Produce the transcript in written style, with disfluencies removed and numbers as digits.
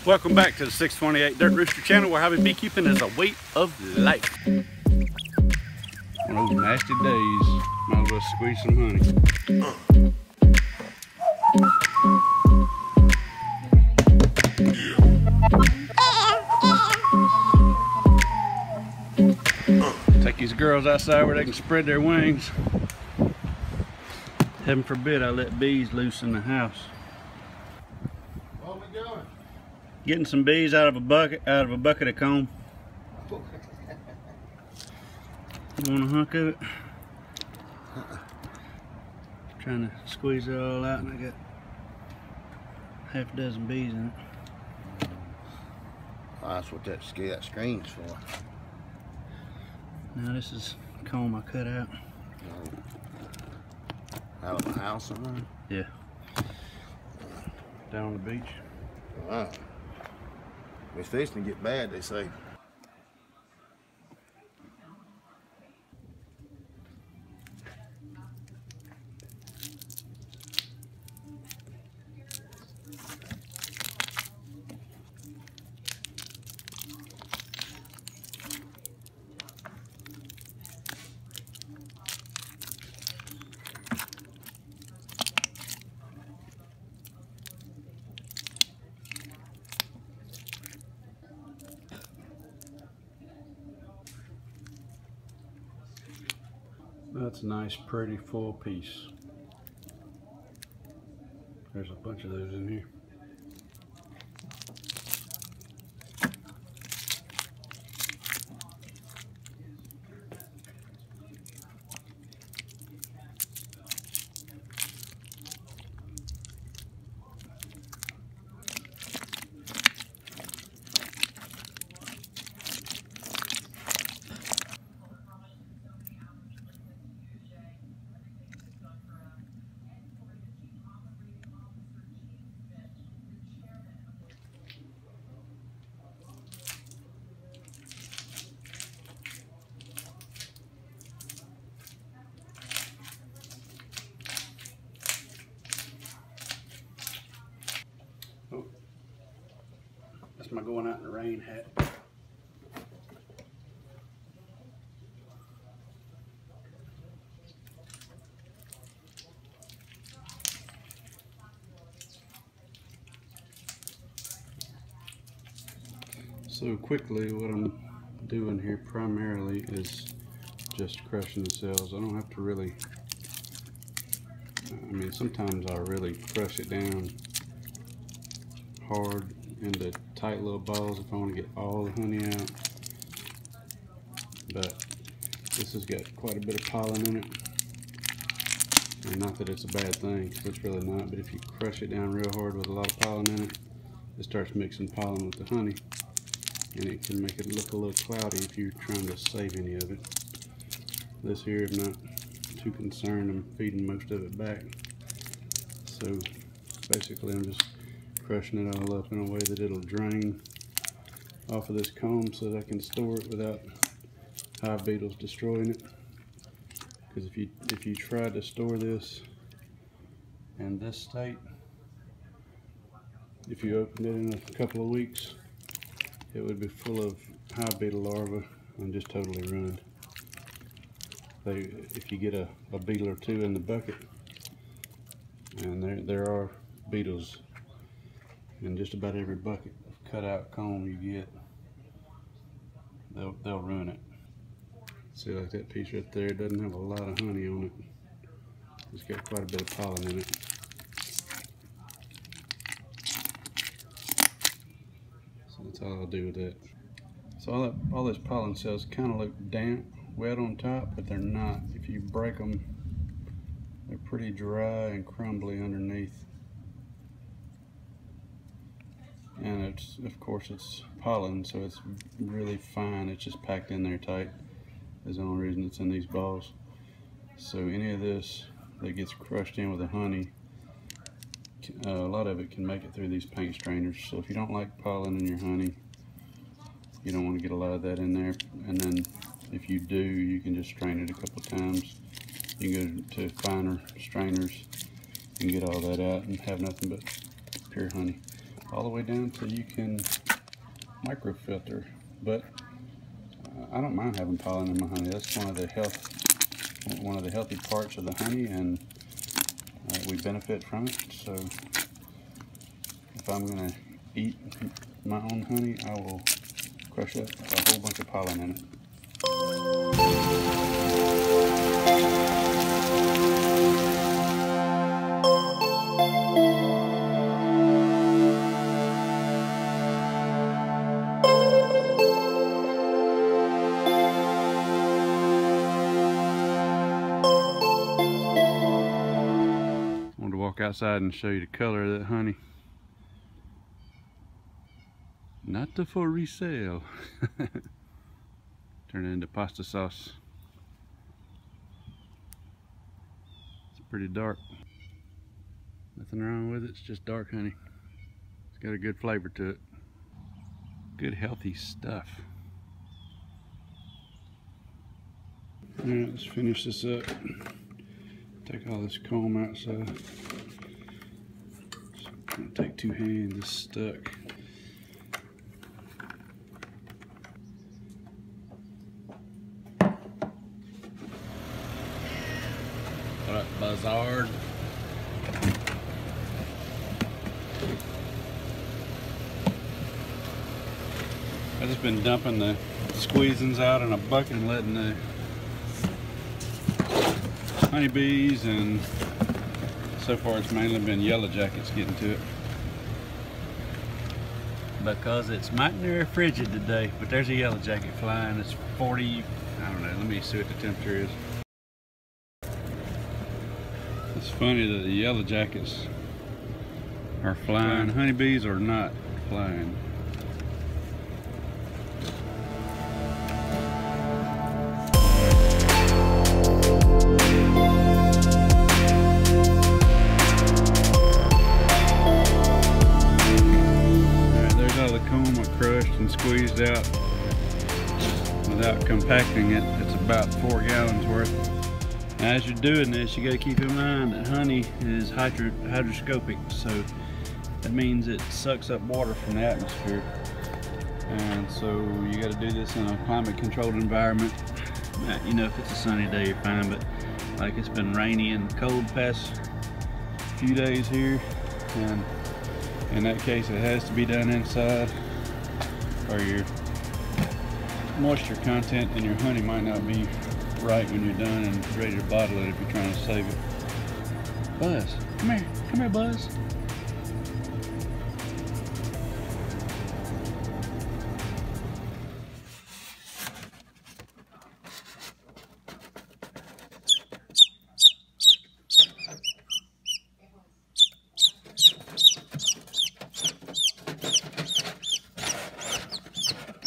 Welcome back to the 628 Dirt Rooster channel, where having beekeeping is a way of life. One of those nasty days, might as well squeeze some honey. Take these girls outside where they can spread their wings. Heaven forbid I let bees loose in the house. What are we doing? Getting some bees out of a bucket of comb. You want a hunk of it? Trying to squeeze it all out, and I got half a dozen bees in it. Oh, that's what that screen's for. Now this is comb I cut out. Out of the house somewhere? Yeah. Down on the beach. Wow. It's fixing to get bad, they say. That's a nice, pretty, full piece. There's a bunch of those in here. Oh, that's my going out in the rain hat. So quickly, what I'm doing here primarily is just crushing the cells. I don't have to really, I mean, sometimes I really crush it down hard into tight little balls if I want to get all the honey out. But this has got quite a bit of pollen in it. And not that it's a bad thing, because it's really not, but if you crush it down real hard with a lot of pollen in it, it starts mixing pollen with the honey. And it can make it look a little cloudy if you're trying to save any of it. This here, I'm not too concerned. I'm feeding most of it back. So basically I'm just crushing it all up in a way that it'll drain off of this comb so that I can store it without hive beetles destroying it. Because if you try to store this in this state, if you open it in a couple of weeks, it would be full of hive beetle larvae and just totally ruined. If you get a beetle or two in the bucket, and there are beetles in just about every bucket of cut out comb you get, they'll ruin it. See, like that piece right there, it doesn't have a lot of honey on it. It's got quite a bit of pollen in it. So that's all I'll do with that. So all those pollen cells kind of look damp, wet on top, but they're not. If you break them, they're pretty dry and crumbly underneath. And of course it's pollen, so it's really fine. It's just packed in there tight. Is the only reason it's in these balls. So any of this that gets crushed in with the honey, a lot of it can make it through these paint strainers. So if you don't like pollen in your honey, you don't want to get a lot of that in there. And then if you do, you can just strain it a couple times. You can go to finer strainers and get all that out and have nothing but pure honey. all the way down till you can microfilter. But I don't mind having pollen in my honey. That's one of the healthy parts of the honey, and we benefit from it. So if I'm gonna eat my own honey, I will crush up a whole bunch of pollen in it. I wanted to walk outside and show you the color of that honey. Not for resale. Turn it into pasta sauce. It's pretty dark. Nothing wrong with it, it's just dark honey. It's got a good flavor to it. Good healthy stuff. Alright, let's finish this up. Take all this comb outside. So I'm gonna take 2 hands, it's stuck. What up, buzzard? I've just been dumping the squeezings out in a bucket and letting the honeybees, and so far it's mainly been yellow jackets getting to it. Because it's mighty near frigid today, but there's a yellow jacket flying. It's 40, I don't know, let me see what the temperature is. It's funny that the yellow jackets are flying. Honeybees are not flying. Alright, there's all the comb I crushed and squeezed out without compacting it. It's about 4 gallons worth. Now, as you're doing this, you got to keep in mind that honey is hydroscopic, so that means it sucks up water from the atmosphere. And so you got to do this in a climate controlled environment. You know, if it's a sunny day, you're fine, but like it's been rainy and cold the past few days here, and in that case it has to be done inside, or your moisture content in your honey might not be right when you're done and ready to bottle it if you're trying to save it. Buzz, come here, Buzz.